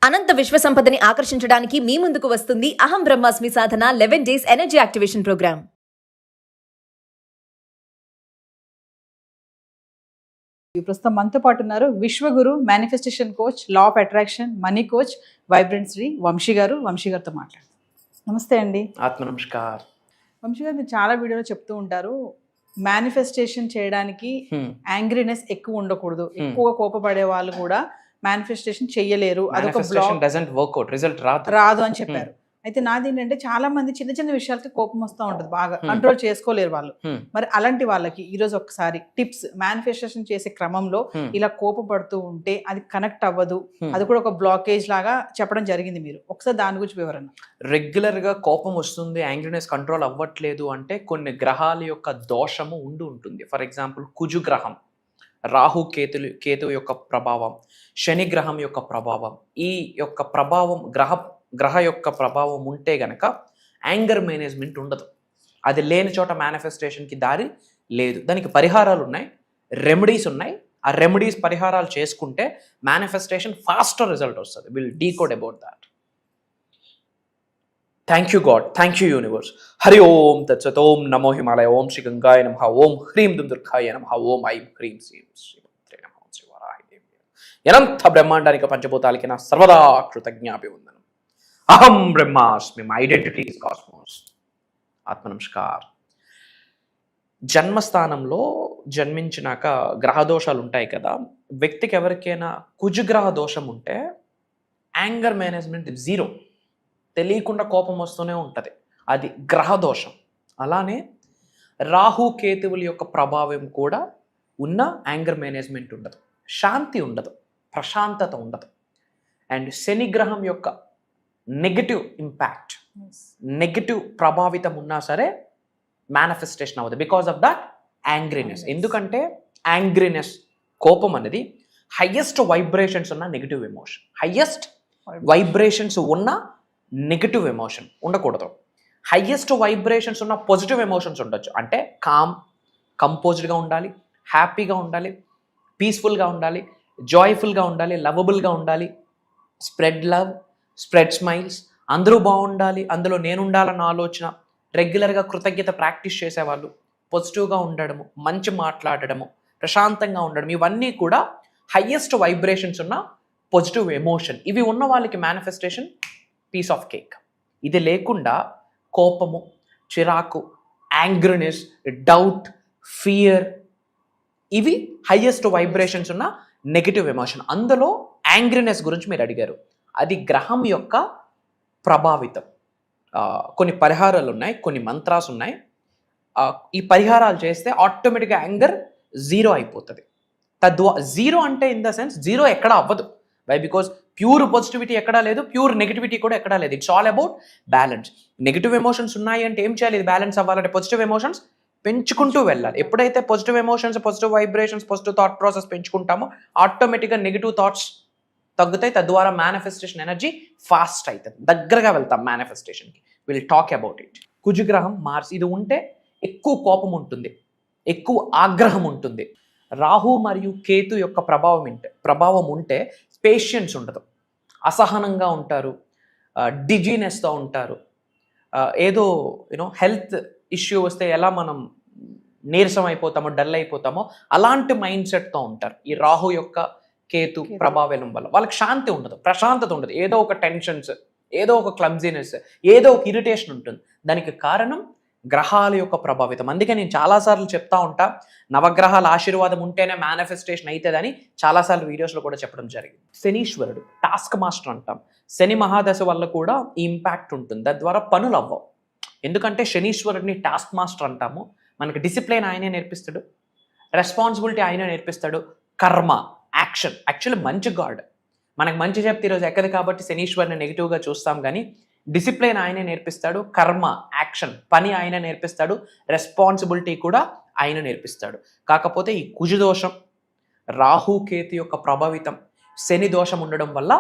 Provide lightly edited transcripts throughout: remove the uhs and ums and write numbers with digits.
అనంత విశ్వ సంపదని ఆకర్షించడానికి మీ ముందుకు వస్తుంది Aham Brahmasmi Sadhana 11 days energy activation programme. ప్రస్తుతం మనతో పాటు ఉన్నారు విశ్వగురు manifestation coach, law of attraction, money coach, vibrant Shri Vamsi గారు. వంశీ గారితో మాట్లాడతాం. నమస్తే అండి. ఆత్మ నమస్కార్. వంశీ గారు, మీరు చాలా వీడియోలో చెప్తూ ఉంటారు, మేనిఫెస్టేషన్ చేయడానికి యాంగ్రీనెస్ ఎక్కువ ఉండకూడదు, ఎక్కువ కోపపడే వాళ్ళు కూడా మేనిఫెస్టేషన్ చెయ్యలేరు, అదొక బ్లాక్, రిజల్ట్ రాదు అని చెప్పారు. అయితే నాది ఏంటంటే చాలా మంది చిన్న చిన్న విషయాలకి కోపం వస్తూ ఉంటుంది, బాగా కంట్రోల్ చేసుకోలేరు వాళ్ళు. మరి అలాంటి వాళ్ళకి ఈరోజు ఒకసారి టిప్స్, మేనిఫెస్టేషన్ చేసే క్రమంలో ఇలా కోపపడుతూ ఉంటే అది కనెక్ట్ అవ్వదు, అది కూడా ఒక బ్లాకేజ్ లాగా చెప్పడం జరిగింది. మీరు ఒకసారి దాని గురించి వివరణ. రెగ్యులర్ గా కోపం వస్తుంది, యాంగ్రీనెస్ కంట్రోల్ అవ్వట్లేదు అంటే కొన్ని గ్రహాల యొక్క దోషము ఉంటుంది. ఫర్ ఎగ్జాంపుల్ కుజు గ్రహం, రాహు కేతు యొక్క ప్రభావం, శని గ్రహం యొక్క ప్రభావం, ఈ యొక్క ప్రభావం గ్రహ యొక్క ప్రభావం ఉంటే గనక యాంగర్ మేనేజ్మెంట్ ఉండదు. అది లేని చోట మేనిఫెస్టేషన్కి దారి లేదు. దానికి పరిహారాలు ఉన్నాయి, రెమెడీస్ ఉన్నాయి. ఆ రెమెడీస్ పరిహారాలు చేసుకుంటే మేనిఫెస్టేషన్ ఫాస్టర్ రిజల్ట్ వస్తుంది. Will decode about that. Thank you God, thank you universe. Hari Om తత్సత్. ఓం నమో హిమాలయ. ఓం శ్రీ గంగాయ నమః. ఓం హ్రీం దుర్గాయ నమః. ఓం ఐం హ్రీం శ్రీం శ్రీమాత్రే నమః. శ్రీ వరాహి దేవి. అనంత బ్రహ్మాండానికి పంచభూతాలకి నా సర్వదా కృతజ్ఞాభివందనం. అహం బ్రహ్మాస్మి. My identity is cosmos. ఆత్మ నమస్కార్. జన్మస్థానంలో జన్మించినాక గ్రహదోషాలు ఉంటాయి కదా. వ్యక్తికి ఎవరికైనా కుజగ్రహ దోషం ఉంటే యాంగర్ మేనేజ్మెంట్ జీరో, తెలియకుండా కోపం వస్తూనే ఉంటుంది. అది గ్రహదోషం. అలానే రాహు కేతువుల యొక్క ప్రభావం కూడా ఉన్న యాంగర్ మేనేజ్మెంట్ ఉండదు, శాంతి ఉండదు, ప్రశాంతత ఉండదు. అండ్ శని గ్రహం యొక్క నెగటివ్ ఇంపాక్ట్, నెగటివ్ ప్రభావితం ఉన్నా సరే మేనిఫెస్టేషన్ అవ్వదు, బికాస్ ఆఫ్ దట్ యాంగ్రీనెస్. ఎందుకంటే యాంగ్రీనెస్, కోపం అనేది హయ్యెస్ట్ వైబ్రేషన్స్ ఉన్న నెగటివ్ ఎమోషన్. హయ్యెస్ట్ వైబ్రేషన్స్ ఉన్న నెగటివ్ ఎమోషన్ ఉండకూడదు. హయ్యెస్ట్ వైబ్రేషన్స్ ఉన్న పాజిటివ్ ఎమోషన్స్ ఉండొచ్చు. అంటే కంపోజ్డ్గా ఉండాలి, హ్యాపీగా ఉండాలి, పీస్ఫుల్గా ఉండాలి, జాయ్ఫుల్గా ఉండాలి, లవబుల్గా ఉండాలి, స్ప్రెడ్ లవ్, స్ప్రెడ్ స్మైల్స్, అందరూ బాగుండాలి, అందులో నేను ఉండాలన్న ఆలోచన, రెగ్యులర్గా కృతజ్ఞత ప్రాక్టీస్ చేసేవాళ్ళు, పాజిటివ్గా ఉండడము, మంచి మాట్లాడడము, ప్రశాంతంగా ఉండడం, ఇవన్నీ కూడా హయ్యెస్ట్ వైబ్రేషన్స్ ఉన్న పాజిటివ్ ఎమోషన్. ఇవి ఉన్న వాళ్ళకి మేనిఫెస్టేషన్ పీస్ ఆఫ్ కేక్. ఇది లేకుండా కోపము, చిరాకు, యాంగ్రీనెస్, డౌట్, ఫియర్, ఇవి హయ్యెస్ట్ వైబ్రేషన్స్ ఉన్న నెగటివ్ ఎమోషన్. అందులో యాంగ్రీనెస్ గురించి మీరు అడిగారు. అది గ్రహం యొక్క ప్రభావితం. కొన్ని పరిహారాలు ఉన్నాయి, కొన్ని మంత్రాలు ఉన్నాయి. ఈ పరిహారాలు చేస్తే ఆటోమేటిక్గా యాంగర్ జీరో అయిపోతుంది. జీరో అంటే ఇన్ ద సెన్స్ జీరో ఎక్కడ అవ్వదు. వై? బికాస్ ప్యూర్ పాజిటివిటీ ఎక్కడా లేదు, ప్యూర్ నెగిటివిటీ కూడా ఎక్కడా లేదు. It's all about balance. Negative emotions ఉన్నాయి అంటే ఏం చేయాలి? ఇది బ్యాలెన్స్ అవ్వాలంటే పాజిటివ్ ఎమోషన్స్ పెంచుకుంటూ వెళ్ళాలి. ఎప్పుడైతే positive emotions, positive vibrations, positive thought process పెంచుకుంటామో ఆటోమేటిక్గా నెగిటివ్ థాట్స్ తగ్గుతాయి. తద్వారా మేనిఫెస్టేషన్ ఎనర్జీ ఫాస్ట్ అవుతుంది, దగ్గరగా వెళ్తాం మేనిఫెస్టేషన్కి. Will talk about it. కుజగ్రహం, మార్స్, ఇది ఉంటే ఎక్కువ కోపం ఉంటుంది, ఎక్కువ ఆగ్రహం ఉంటుంది. రాహు మరియు కేతు యొక్క ప్రభావం ఉంటే పేషెన్స్ ఉండదు, అసహనంగా ఉంటారు, డిజీనెస్తో ఉంటారు. ఏదో హెల్త్ ఇష్యూ వస్తే ఎలా మనం నీరసం అయిపోతామో, డల్ అయిపోతామో, అలాంటి మైండ్ సెట్తో ఉంటారు. ఈ రాహు యొక్క కేతు ప్రభావం వల్ల వాళ్ళకి శాంతి ఉండదు, ప్రశాంతత ఉండదు. ఏదో ఒక టెన్షన్స్, ఏదో ఒక క్లమ్జీనెస్, ఏదో ఒక ఇరిటేషన్ ఉంటుంది. దానికి కారణం గ్రహాల యొక్క ప్రభావితం. అందుకే నేను చాలాసార్లు చెప్తా ఉంటా, నవగ్రహాల ఆశీర్వాదం ఉంటేనే మేనిఫెస్టేషన్ అవుతుందని చాలాసార్లు వీడియోస్లో కూడా చెప్పడం జరిగింది. శనీశ్వరుడు టాస్క్ మాస్టర్ అంటాం. శని మహాదశ వల్ల కూడా ఈ ఇంపాక్ట్ ఉంటుంది. తద్వారా పనులు అవ్వవు. ఎందుకంటే శనీశ్వరుడిని టాస్క్ మాస్టర్ అంటాము. మనకి డిసిప్లిన్ ఆయనే నేర్పిస్తాడు, రెస్పాన్సిబిలిటీ ఆయనే నేర్పిస్తాడు, కర్మ, యాక్షన్. యాక్చువల్లీ మంచి గాడ్, మనకు మంచి చెప్తే ఈరోజు ఎక్కదు కాబట్టి శనీశ్వరుని నెగిటివ్గా చూస్తాం. కానీ డిసిప్లిన్ ఆయనే నేర్పిస్తాడు, కర్మ, యాక్షన్, పని ఆయన నేర్పిస్తాడు, రెస్పాన్సిబిలిటీ కూడా ఆయన నేర్పిస్తాడు. కాకపోతే ఈ కుజు దోషం, రాహు కేతు యొక్క ప్రభావితం, శని దోషం ఉండడం వల్ల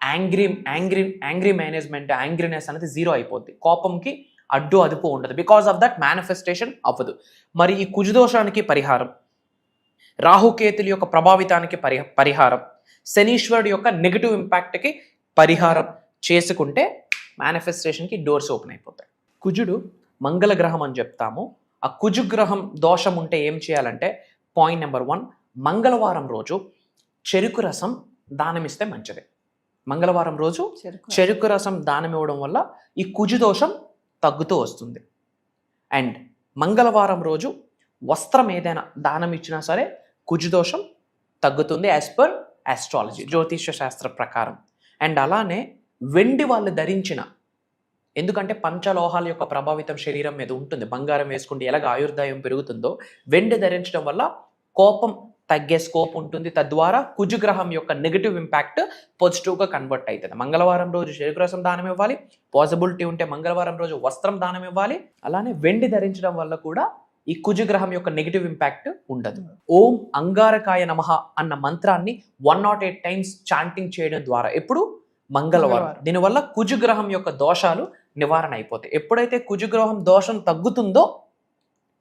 యాంగ్రీ మేనేజ్మెంట్, యాంగ్రీనెస్ అనేది జీరో అయిపోద్ది. కోపంకి అడ్డు అదుపు ఉండదు. బికాస్ ఆఫ్ దట్ మేనిఫెస్టేషన్ అవ్వదు. మరి ఈ కుజు దోషానికి పరిహారం, రాహుకేతుల యొక్క ప్రభావితానికి పరిహారం, శనీశ్వరుడు యొక్క నెగిటివ్ ఇంపాక్ట్కి పరిహారం చేసుకుంటే మేనిఫెస్టేషన్కి డోర్స్ ఓపెన్ అయిపోతాయి. కుజుడు మంగళ గ్రహం అని చెప్తాము. ఆ కుజుగ్రహం దోషం ఉంటే ఏం చేయాలంటే పాయింట్ నెంబర్ 1, మంగళవారం రోజు చెరుకు రసం దానం ఇస్తే మంచిది. మంగళవారం రోజు చెరుకు రసం దానం ఇవ్వడం వల్ల ఈ కుజు దోషం తగ్గుతూ వస్తుంది. అండ్ మంగళవారం రోజు వస్త్రం ఏదైనా దానం ఇచ్చినా సరే కుజు దోషం తగ్గుతుంది యాజ్ పర్ ఆస్ట్రాలజీ, జ్యోతిష్య శాస్త్ర ప్రకారం. అండ్ అలానే వెండి వాళ్ళు ధరించిన, ఎందుకంటే పంచలోహాల యొక్క ప్రభావితం శరీరం మీద ఉంటుంది. బంగారం వేసుకుంటే ఎలాగ ఆయుర్దాయం పెరుగుతుందో వెండి ధరించడం వల్ల కోపం తగ్గే స్కోప్ ఉంటుంది. తద్వారా కుజుగ్రహం యొక్క నెగిటివ్ ఇంపాక్ట్ పాజిటివ్గా కన్వర్ట్ అవుతుంది. మంగళవారం రోజు చెరుకు రసం దానం ఇవ్వాలి, పాసిబిలిటీ ఉంటే మంగళవారం రోజు వస్త్రం దానం ఇవ్వాలి. అలానే వెండి ధరించడం వల్ల కూడా ఈ కుజుగ్రహం యొక్క నెగిటివ్ ఇంపాక్ట్ ఉండదు. ఓం అంగారకాయ నమః అన్న మంత్రాన్ని 108 టైమ్స్ చాంటింగ్ చేయడం ద్వారా ఎప్పుడు మంగళవారం, దీనివల్ల కుజుగ్రహం యొక్క దోషాలు నివారణ అయిపోతాయి. ఎప్పుడైతే కుజుగ్రహం దోషం తగ్గుతుందో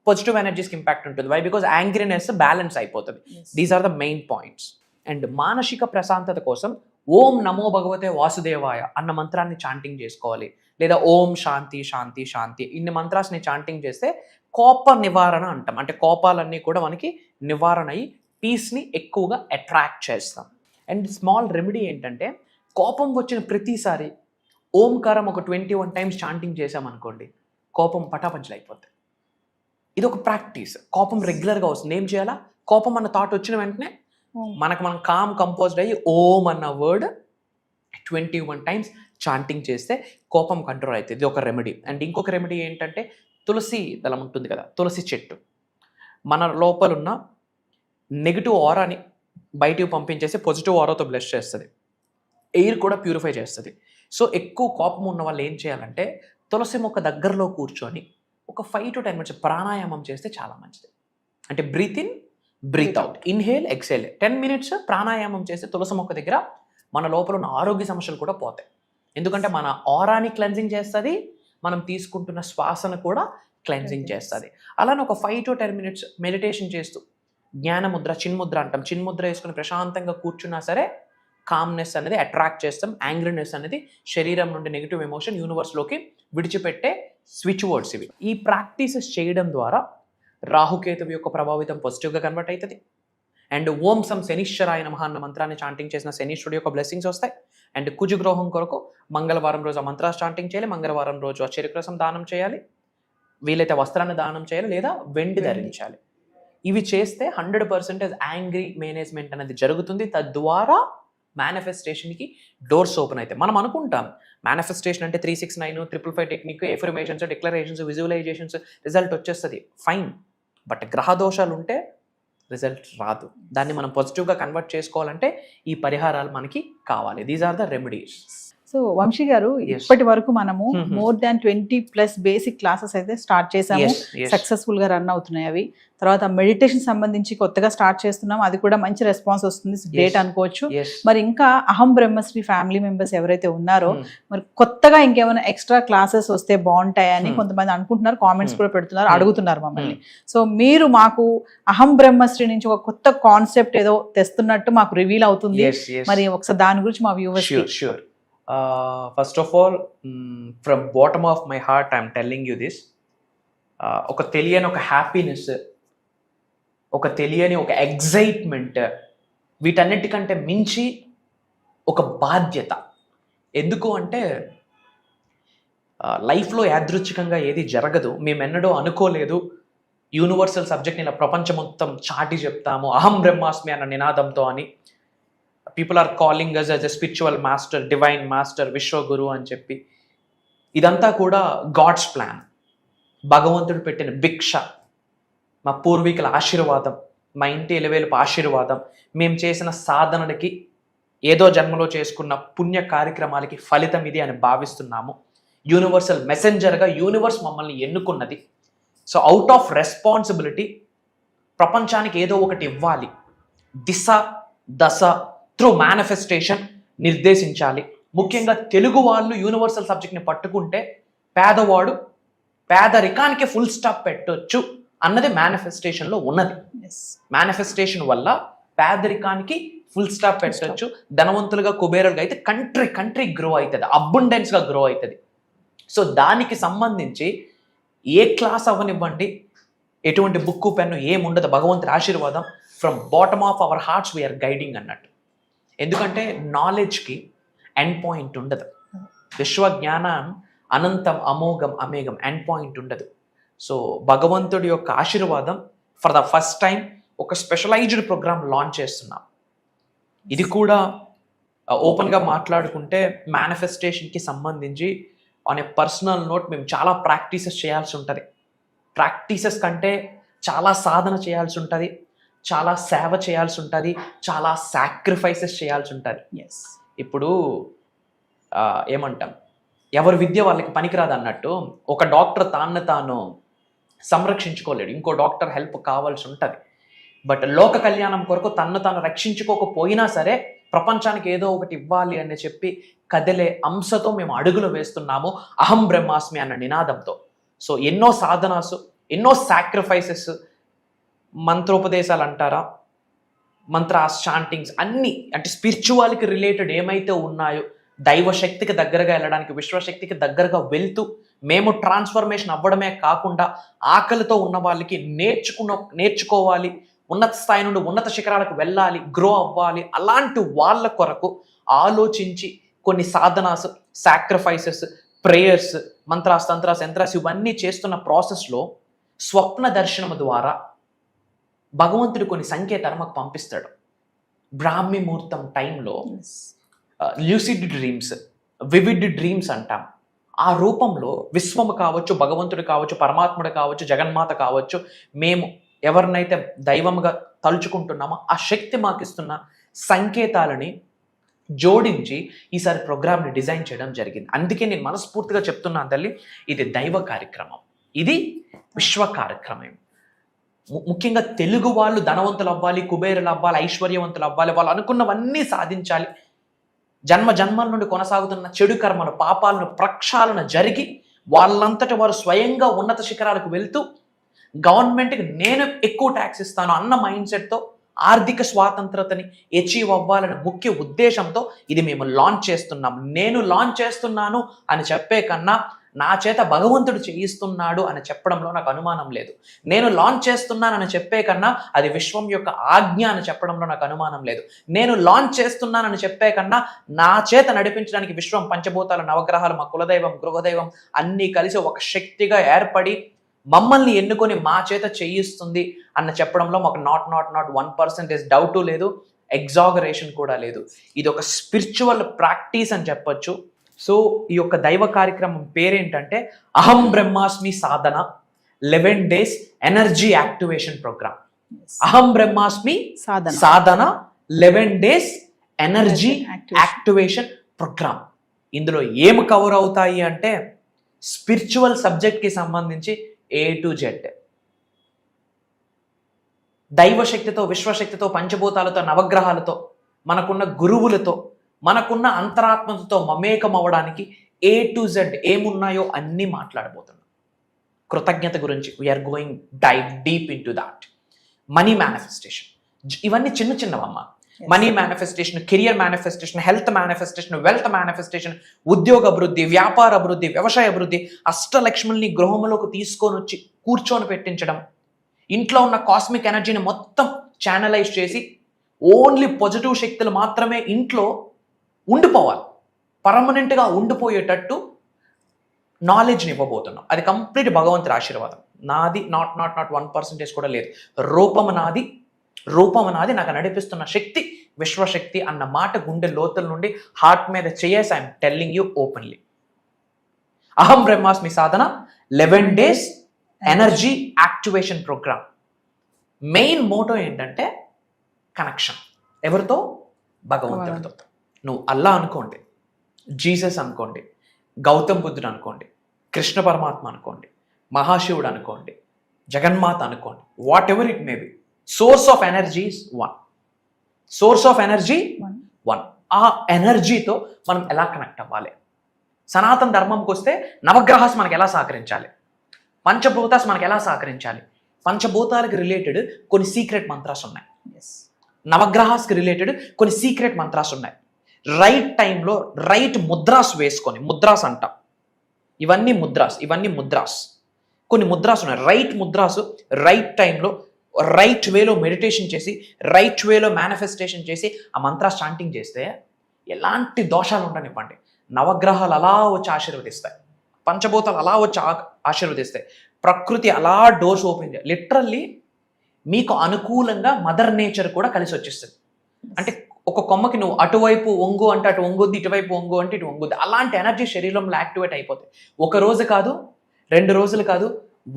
పాజిటివ్ ఎనర్జీస్కి ఇంపాక్ట్ ఉంటుంది. వై? బికాజ్ యాంగ్రీనెస్ బ్యాలెన్స్ అయిపోతుంది. These are the main points. And మానసిక ప్రశాంతత కోసం ఓం నమో భగవతే వాసుదేవాయ అన్న మంత్రాన్ని చాంటింగ్ చేసుకోవాలి. లేదా ఓం శాంతి శాంతి శాంతి ఇన్ని మంత్రాన్ని చాంటింగ్ చేస్తే కోప నివారణ అంటాం. అంటే కోపాలన్నీ కూడా మనకి నివారణ అయ్యి పీస్ని ఎక్కువగా అట్రాక్ట్ చేస్తాం. అండ్ స్మాల్ రెమెడీ ఏంటంటే కోపం వచ్చిన ప్రతిసారి ఓంకారం ఒక 21 టైమ్స్ చాంటింగ్ చేసామనుకోండి, కోపం పటాపంచలు అయిపోతుంది. ఇది ఒక ప్రాక్టీస్. కోపం రెగ్యులర్గా వస్తుంది. ఏం చేయాలా? కోపం అన్న థాట్ వచ్చిన వెంటనే మనం కామ్ కంపోజ్డ్ అయ్యి ఓం అన్న వర్డ్ 21 టైమ్స్ చాంటింగ్ చేస్తే కోపం కంట్రోల్ అవుతుంది. ఇది ఒక రెమెడీ. అండ్ ఇంకొక రెమెడీ ఏంటంటే తులసి దళం ఉంటుంది కదా, తులసి చెట్టు మన లోపలున్న నెగిటివ్ ఆరాని బయటికి పంపించేసి పాజిటివ్ ఆరాతో బ్లెస్ చేస్తుంది. ఎయిర్ కూడా ప్యూరిఫై చేస్తుంది. సో ఎక్కువ కోపం ఉన్న వాళ్ళు ఏం చేయాలంటే తులసి మొక్క దగ్గరలో కూర్చొని ఒక 5 to 10 minutes ప్రాణాయామం చేస్తే చాలా మంచిది. అంటే breathe in, breathe out, inhale, exhale. 10 minutes ప్రాణాయామం చేస్తే తులసి మొక్క దగ్గర మన లోపల ఉన్న ఆరోగ్య సమస్యలు కూడా పోతాయి. ఎందుకంటే మన ఆరాని క్లెన్జింగ్ చేస్తుంది, మనం తీసుకుంటున్న శ్వాసను కూడా క్లెన్జింగ్ చేస్తుంది. అలానే ఒక 5 to 10 minutes మెడిటేషన్ చేస్తూ జ్ఞానముద్ర, చిన్ముద్ర అంటాం, చిన్ముద్ర వేసుకుని ప్రశాంతంగా కూర్చున్నా సరే కామ్నెస్ అనేది అట్రాక్ట్ చేస్తాం. యాంగ్రీనెస్ అనేది శరీరం నుండి నెగిటివ్ ఎమోషన్ యూనివర్స్లోకి విడిచిపెట్టే స్విచ్ వర్డ్స్ ఇవి. ఈ ప్రాక్టీసెస్ చేయడం ద్వారా రాహుకేతువు యొక్క ప్రభావితం పాజిటివ్గా కన్వర్ట్ అవుతుంది. అండ్ ఓం సం శనీశ్వరాయ నమః అన్న మంత్రాన్ని చాంటింగ్ చేసిన శనీశ్వరుడు యొక్క బ్లెస్సింగ్స్ వస్తాయి. అండ్ కుజుగ్రహం కొరకు మంగళవారం రోజు ఆ మంత్రాన్ని చాంటింగ్ చేయాలి, మంగళవారం రోజు ఆ చెరుకు రసం దానం చేయాలి, వీలైతే వస్త్రాన్ని దానం చేయాలి, లేదా వెండి ధరించాలి. ఇవి చేస్తే 100% యాంగ్రీ మేనేజ్మెంట్ అనేది జరుగుతుంది. తద్వారా మేనిఫెస్టేషన్కి డోర్స్ ఓపెన్ అవుతాయి. మనం అనుకుంటాం మేనిఫెస్టేషన్ అంటే 369, 555 technique, affirmations, declarations, visualisations, result వచ్చేస్తుంది. ఫైన్. బట్ గ్రహ దోషాలు ఉంటే రిజల్ట్ రాదు. దాన్ని మనం పాజిటివ్గా కన్వర్ట్ చేసుకోవాలంటే ఈ పరిహారాలు మనకి కావాలి. These are the remedies. So Vamsi గారు, ఇప్పటి వరకు మనము more than 20+ బేసిక్ క్లాసెస్ అయితే స్టార్ట్ చేసాము. సక్సెస్ఫుల్ గా రన్ అవుతున్నాయి అవి. తర్వాత మెడిటేషన్ సంబంధించి కొత్తగా స్టార్ట్ చేస్తున్నాం, అది కూడా మంచి రెస్పాన్స్ వస్తుంది, గ్రేట్ అనుకోవచ్చు. మరి ఇంకా అహం బ్రహ్మశ్రీ ఫ్యామిలీ మెంబర్స్ ఎవరైతే ఉన్నారో మరి కొత్తగా ఇంకేమైనా ఎక్స్ట్రా క్లాసెస్ వస్తే బాగుంటాయని కొంతమంది అనుకుంటున్నారు, కామెంట్స్ కూడా పెడుతున్నారు, అడుగుతున్నారు మమ్మల్ని. సో మీరు మాకు అహం బ్రహ్మశ్రీ నుంచి ఒక కొత్త కాన్సెప్ట్ ఏదో తెస్తున్నట్టు మాకు రివీల్ అవుతుంది. మరి ఒకసారి దాని గురించి మా viewers. First of all, from bottom of my heart I'm telling you this. ఒక తెలియని ఒక హ్యాపీనెస్, ఒక తెలియని ఒక ఎగ్జైట్మెంట్, వీటన్నిటికంటే మించి ఒక బాధ్యత. ఎందుకు అంటే లైఫ్లో యాదృచ్ఛికంగా ఏది జరగదు. మేమెన్నడూ అనుకోలేదు యూనివర్సల్ సబ్జెక్ట్ని ఇలా ప్రపంచం మొత్తం చాటి చెప్తాము అహం బ్రహ్మాస్మి అన్న నినాదంతో అని. People are calling us as a spiritual master, divine master, విశ్వగురు అని చెప్పి. ఇదంతా కూడా గాడ్స్ ప్లాన్, భగవంతుడు పెట్టిన భిక్ష, మా పూర్వీకుల ఆశీర్వాదం, మా ఇంటి ఎలివేలుపు ఆశీర్వాదం, మేము చేసిన సాధనలకి, ఏదో జన్మలో చేసుకున్న పుణ్య కార్యక్రమాలకి ఫలితం ఇది అని భావిస్తున్నాము. యూనివర్సల్ మెసెంజర్గా యూనివర్స్ మమ్మల్ని ఎన్నుకున్నది. సో అవుట్ ఆఫ్ రెస్పాన్సిబిలిటీ ప్రపంచానికి ఏదో ఒకటి ఇవ్వాలి. దిశ దశ త్రూ మేనిఫెస్టేషన్ నిర్దేశించాలి. ముఖ్యంగా తెలుగు వాళ్ళు యూనివర్సల్ సబ్జెక్ట్ని పట్టుకుంటే పేదవాడు పేదరికానికి ఫుల్ స్టాప్ పెట్టొచ్చు అన్నది మేనిఫెస్టేషన్లో ఉన్నది. మేనిఫెస్టేషన్ వల్ల పేదరికానికి ఫుల్ స్టాప్ పెట్టచ్చు. ధనవంతులుగా కుబేరులుగా అయితే కంట్రీ గ్రో అవుతుంది, అబండెన్స్గా గ్రో అవుతుంది. సో దానికి సంబంధించి ఏ క్లాస్ అవ్వనివ్వండి, ఎటువంటి బుక్కు పెన్ను ఏముండదు, భగవంతుడి ఆశీర్వాదం from bottom of our hearts we are guiding అన్నట్టు. ఎందుకంటే నాలెడ్జ్కి ఎండ్ పాయింట్ ఉండదు. విశ్వజ్ఞానం అనంతం అమోఘం అమేఘం, ఎండ్ పాయింట్ ఉండదు. సో భగవంతుడి యొక్క ఆశీర్వాదం ఫర్ ద ఫస్ట్ టైం ఒక స్పెషలైజ్డ్ ప్రోగ్రామ్ లాంచ్ చేస్తున్నాం. ఇది కూడా ఓపెన్గా మాట్లాడుకుంటే మేనిఫెస్టేషన్కి సంబంధించి ఆన్ ఏ పర్సనల్ నోట్ మేము చాలా ప్రాక్టీసెస్ చేయాల్సి ఉంటుంది. ప్రాక్టీసెస్ కంటే చాలా సాధన చేయాల్సి ఉంటుంది, చాలా సేవ చేయాల్సి ఉంటుంది, చాలా సాక్రిఫైసెస్ చేయాల్సి ఉంటుంది. ఇప్పుడు ఏమంటాం, ఎవరి విద్య వాళ్ళకి పనికిరాదు అన్నట్టు ఒక డాక్టర్ తాను సంరక్షించుకోలేడు, ఇంకో డాక్టర్ హెల్ప్ కావాల్సి ఉంటుంది. బట్ లోక కళ్యాణం కొరకు తాను రక్షించుకోకపోయినా సరే ప్రపంచానికి ఏదో ఒకటి ఇవ్వాలి అని చెప్పి కదిలే అంశతో మేము అడుగులు వేస్తున్నాము, అహం బ్రహ్మాస్మి అన్న నినాదంతో. సో ఎన్నో సాధనాసు, ఎన్నో సాక్రిఫైసెస్, మంత్రోపదేశాలు అంటారా, మంత్రాస్, చాంటింగ్స్ అన్నీ, అంటే స్పిరిచువాలిటీకి రిలేటెడ్ ఏమైతే ఉన్నాయో దైవశక్తికి దగ్గరగా వెళ్ళడానికి, విశ్వశక్తికి దగ్గరగా వెళ్తూ మేము ట్రాన్స్ఫర్మేషన్ అవ్వడమే కాకుండా ఆకలితో ఉన్న వాళ్ళకి నేర్చుకోవాలి, ఉన్నత స్థాయి నుండి ఉన్నత శిఖరాలకు వెళ్ళాలి, గ్రో అవ్వాలి, అలాంటి వాళ్ళ కొరకు ఆలోచించి కొన్ని Sadhana's, sacrifices, prayers, mantras, తంత్రాస్, yantras ఇవన్నీ చేస్తున్న ప్రాసెస్లో స్వప్న దర్శనం ద్వారా భగవంతుడు కొన్ని సంకేతాలు మాకు పంపిస్తాడు. బ్రాహ్మీ ముహూర్తం టైంలో ల్యూసిడ్ డ్రీమ్స్, వివిడ్ డ్రీమ్స్ అంటాం. ఆ రూపంలో విశ్వము కావచ్చు, భగవంతుడు కావచ్చు, పరమాత్ముడు కావచ్చు, జగన్మాత కావచ్చు, మేము ఎవరినైతే దైవంగా తలుచుకుంటున్నామో ఆ శక్తి మాకు ఇస్తున్న సంకేతాలని జోడించి ఈసారి ప్రోగ్రామ్ని డిజైన్ చేయడం జరిగింది. అందుకే నేను మనస్ఫూర్తిగా చెప్తున్నాను తల్లి, ఇది దైవ కార్యక్రమం, ఇది విశ్వ కార్యక్రమం. ముఖ్యంగా తెలుగు వాళ్ళు ధనవంతులు అవ్వాలి, కుబేరులు అవ్వాలి, ఐశ్వర్యవంతులు అవ్వాలి, వాళ్ళు అనుకున్నవన్నీ సాధించాలి, జన్మల నుండి కొనసాగుతున్న చెడు కర్మలు, పాపాలను ప్రక్షాళన జరిగి వాళ్ళంతటి వారు స్వయంగా ఉన్నత శిఖరాలకు వెళ్తూ గవర్నమెంట్కి నేను ఎక్కువ ట్యాక్స్ ఇస్తాను అన్న మైండ్ సెట్తో ఆర్థిక స్వాతంత్రతని అచీవ్ అవ్వాలనే ముఖ్య ఉద్దేశంతో ఇది మేము లాంచ్ చేస్తున్నాం. నేను లాంచ్ చేస్తున్నాను అని చెప్పే కన్నా నా చేత భగవంతుడు చేయిస్తున్నాడు అని చెప్పడంలో నాకు అనుమానం లేదు. నేను లాంచ్ చేస్తున్నానని చెప్పే కన్నా అది విశ్వం యొక్క ఆజ్ఞ అని చెప్పడంలో నాకు అనుమానం లేదు. నేను లాంచ్ చేస్తున్నానని చెప్పే కన్నా నా చేత నడిపించడానికి విశ్వం, పంచభూతాలు, నవగ్రహాలు, మా కులదైవం, గృహదైవం అన్నీ కలిసి ఒక శక్తిగా ఏర్పడి మమ్మల్ని ఎన్నుకొని మా చేత చేయిస్తుంది అన్న చెప్పడంలో మాకు నాట్ 1% డౌటు లేదు, ఎగ్జాగరేషన్ కూడా లేదు. ఇది ఒక స్పిరిచువల్ ప్రాక్టీస్ అని చెప్పొచ్చు. సో ఈ యొక్క దైవ కార్యక్రమం పేరేంటంటే అహం Brahmasmi Sadhana 11 days energy activation programme. అహం Brahmasmi Sadhana 11 days energy activation programme. ఇందులో ఏం కవర్ అవుతాయి అంటే స్పిరిచువల్ సబ్జెక్ట్కి సంబంధించి A to Z, దైవశక్తితో, విశ్వశక్తితో, పంచభూతాలతో, నవగ్రహాలతో, మనకున్న గురువులతో, మనకున్న అంతరాత్మతో మమేకం అవ్వడానికి A to Z ఏమున్నాయో అన్నీ మాట్లాడబోతున్నాం. కృతజ్ఞత గురించి we are going dive deep into that. Money manifestation, ఇవన్నీ చిన్నవమ్మ. Money manifestation, career manifestation, health manifestation, wealth manifestation, ఉద్యోగ అభివృద్ధి, వ్యాపార అభివృద్ధి, వ్యవసాయ అభివృద్ధి, అష్టలక్ష్ముల్ని గృహంలోకి తీసుకొని వచ్చి కూర్చొని పెట్టించడం, ఇంట్లో ఉన్న కాస్మిక్ ఎనర్జీని మొత్తం ఛానలైజ్ చేసి ఓన్లీ పాజిటివ్ శక్తులు మాత్రమే ఇంట్లో ఉండిపోవాలి, పర్మనెంట్గా ఉండిపోయేటట్టు నాలెడ్జ్ని ఇవ్వబోతున్నాం. అది కంప్లీట్ భగవంతుడి ఆశీర్వాదం. నాది నాట్ 1% కూడా లేదు. రూపం నాది, నాకు నడిపిస్తున్న శక్తి విశ్వశక్తి అన్న మాట గుండె లోతుల నుండి హార్ట్ మీద చేసి I'm telling you openly. Aham Brahmasmi Sadhana 11 days energy activation programme. Main motto ఏంటంటే కనెక్షన్. ఎవరితో? భగవంతుడితో. నువ్వు అల్లా అనుకోండి, జీసస్ అనుకోండి, గౌతమ్ బుద్ధుడు అనుకోండి, కృష్ణ పరమాత్మ అనుకోండి, మహాశివుడు అనుకోండి, జగన్మాత అనుకోండి, what ever it may be, source of energy is one. ఆ ఎనర్జీతో మనం ఎలా కనెక్ట్ అవ్వాలి? సనాతన ధర్మంకి వస్తే నవగ్రహాస్ మనకు ఎలా సహకరించాలి, పంచభూతాస్ మనకు ఎలా సహకరించాలి, పంచభూతాలకు రిలేటెడ్ కొన్ని సీక్రెట్ మంత్రాస్ ఉన్నాయి. నవగ్రహాస్కి రిలేటెడ్ కొన్ని సీక్రెట్ మంత్రాస్ ఉన్నాయి. రైట్ టైంలో రైట్ ముద్రాస్ వేసుకొని, ముద్రాస్ అంటాం, ఇవన్నీ ముద్రాస్, కొన్ని ముద్రాస్ ఉన్నాయి. రైట్ ముద్రాస్ రైట్ టైంలో రైట్ వేలో మెడిటేషన్ చేసి, రైట్ వేలో మేనిఫెస్టేషన్ చేసి ఆ మంత్ర చాంటింగ్ చేస్తే ఎలాంటి దోషాలు ఉండనివ్వండి, నవగ్రహాలు అలా వచ్చి ఆశీర్వదిస్తాయి, పంచభూతాలు అలా వచ్చి ఆశీర్వదిస్తాయి, ప్రకృతి అలా డోర్స్ ఓపెన్ చేయాలి. లిటరల్లీ మీకు అనుకూలంగా మదర్ నేచర్ కూడా కలిసి వచ్చేస్తుంది. అంటే ఒక కొమ్మకి నువ్వు అటువైపు ఒంగు అంటే అటు ఒంగుద్ది, ఇటువైపు ఒంగు అంటే ఇటు ఒంగుద్ది. అలాంటి ఎనర్జీ శరీరంలో యాక్టివేట్ అయిపోతాయి. ఒక రోజు కాదు, 2 రోజులు కాదు,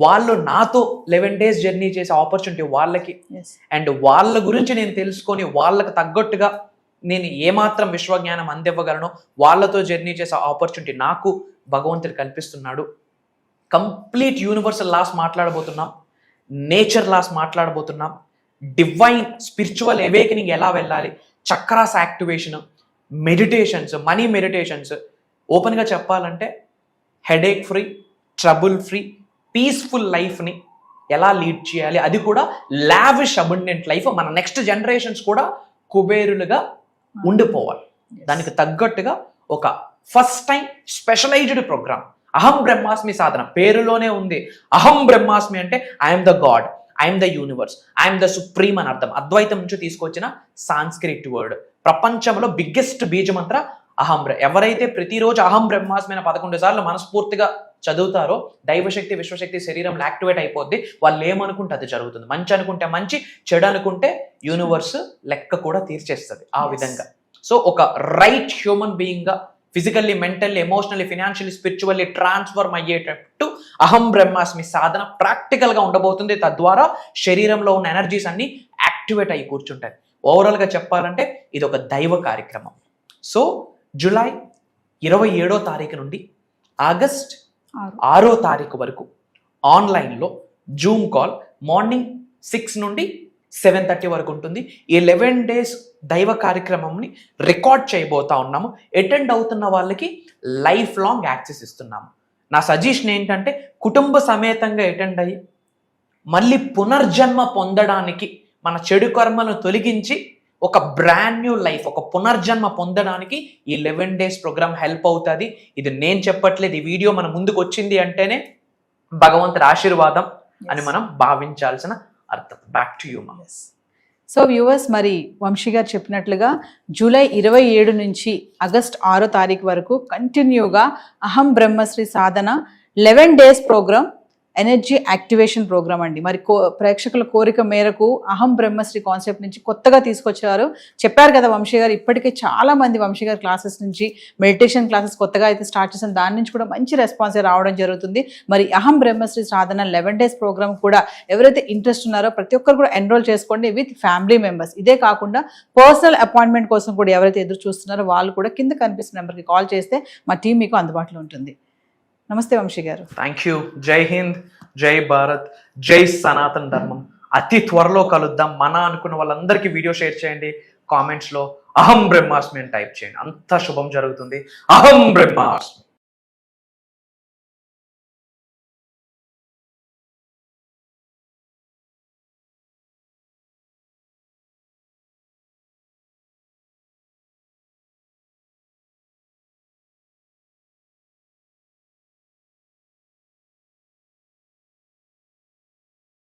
వాళ్ళు నాతో 11 days జర్నీ చేసే ఆపర్చునిటీ వాళ్ళకి, అండ్ వాళ్ళ గురించి నేను తెలుసుకొని వాళ్ళకి తగ్గట్టుగా నేను ఏమాత్రం విశ్వజ్ఞానం అందివ్వగలను, వాళ్ళతో జర్నీ చేసే ఆపర్చునిటీ నాకు భగవంతుడు కల్పిస్తున్నాడు. కంప్లీట్ యూనివర్సల్ లాస్ మాట్లాడబోతున్నాం, నేచర్ లాస్ మాట్లాడబోతున్నాం, డివైన్ స్పిరిచువల్ అవేకనింగ్ ఎలా వెళ్ళాలి, chakras activation, meditations, money meditations. ఓపెన్గా చెప్పాలంటే headache free, trouble free, peaceful లైఫ్ని ఎలా లీడ్ చేయాలి, అది కూడా లావిష్ అబండెంట్ లైఫ్, మన నెక్స్ట్ జనరేషన్స్ కూడా కుబేరులుగా ఉండిపోవాలి. దానికి తగ్గట్టుగా ఒక ఫస్ట్ టైం స్పెషలైజ్డ్ ప్రోగ్రామ్ అహం బ్రహ్మాస్మి సాధన. పేరులోనే ఉంది అహం బ్రహ్మాస్మి అంటే I'm the God, I'm the universe, I'm the supreme అని అర్థం. అద్వైతం నుంచి తీసుకొచ్చిన సాంస్క్రిట్ వర్డ్. ప్రపంచంలో బిగ్గెస్ట్ బీజమంత్ర అహం. ఎవరైతే ప్రతిరోజు అహం బ్రహ్మాస్మి 11 సార్లు మనస్ఫూర్తిగా చదువుతారో దైవశక్తి, విశ్వశక్తి శరీరంలో యాక్టివేట్ అయిపోద్ది. వాళ్ళు ఏమనుకుంటే అది జరుగుతుంది. మంచి అనుకుంటే మంచి, చెడు అనుకుంటే యూనివర్స్ లెక్క కూడా తీర్చేస్తుంది ఆ విధంగా. సో ఒక రైట్ హ్యూమన్ బీయింగ్గా physically, mentally, emotionally, financially, spiritually transform అయ్యేటట్టు అహం బ్రహ్మాస్మి సాధన ప్రాక్టికల్గా ఉండబోతుంది. తద్వారా శరీరంలో ఉన్న ఎనర్జీస్ అన్ని యాక్టివేట్ అయ్యి కూర్చుంటాయి. ఓవరాల్గా చెప్పాలంటే ఇది ఒక దైవ కార్యక్రమం. సో జూలై 27వ తారీఖు నుండి ఆగస్ట్ 6వ తారీఖు వరకు ఆన్లైన్లో జూమ్ కాల్ మార్నింగ్ 6 నుండి 7:30 వరకు ఉంటుంది. ఈ 11 days దైవ కార్యక్రమంని రికార్డ్ చేయబోతా ఉన్నాము. అటెండ్ అవుతున్న వాళ్ళకి లైఫ్ లాంగ్ యాక్సెస్ ఇస్తున్నాము. నా సజెషన్ ఏంటంటే కుటుంబ సమేతంగా అటెండ్ అయ్యి మళ్ళీ పునర్జన్మ పొందడానికి, మన చెడు కర్మను తొలగించి ఒక బ్రాండ్ న్యూ లైఫ్, ఒక పునర్జన్మ పొందడానికి ఈ 11 days ప్రోగ్రామ్ హెల్ప్ అవుతుంది. ఇది నేను చెప్పట్లేదు, ఈ వీడియో మన ముందుకు వచ్చింది అంటేనే భగవంతుడి ఆశీర్వాదం అని మనం భావించాల్సిన అర్థం. బ్యాక్ టు యూ మా. సో వ్యూవర్స్, మరి వంశీ గారు చెప్పినట్లుగా జూలై 27 నుంచి ఆగస్ట్ 6వ తారీఖు వరకు కంటిన్యూగా Aham Brahmashri Sadhana 11 days programme, energy activation programme అండి. మరి ప్రేక్షకుల కోరిక మేరకు అహం బ్రహ్మశ్రీ కాన్సెప్ట్ నుంచి కొత్తగా తీసుకొచ్చారు. చెప్పారు కదా వంశీ గారు, ఇప్పటికే చాలా మంది వంశీ గారి క్లాసెస్ నుంచి మెడిటేషన్ క్లాసెస్ కొత్తగా అయితే స్టార్ట్ చేసిన దాని నుంచి కూడా మంచి రెస్పాన్స్ రావడం జరుగుతుంది. మరి అహం బ్రహ్మశ్రీ సాధన 11 days ప్రోగ్రామ్ కూడా ఎవరైతే ఇంట్రెస్ట్ ఉన్నారో ప్రతి ఒక్కరు కూడా ఎన్రోల్ చేసుకోండి విత్ ఫ్యామిలీ మెంబర్స్. ఇదే కాకుండా పర్సనల్ అపాయింట్మెంట్ కోసం కూడా ఎవరైతే ఎదురు చూస్తున్నారో వాళ్ళు కూడా కింద కనిపిస్తున్న నెంబర్కి కాల్ చేస్తే మా టీం మీకు అందుబాటులో ఉంటుంది. నమస్తే వంశీ గారు. Thank you. జై హింద్, జై భారత్, జై సనాతన ధర్మం. అతి త్వరలో కలుద్దాం. మన అనుకున్న వాళ్ళందరికీ వీడియో షేర్ చేయండి. కామెంట్స్లో అహం బ్రహ్మాస్మి అని టైప్ చేయండి. అంతా శుభం జరుగుతుంది. అహం బ్రహ్మాస్మి.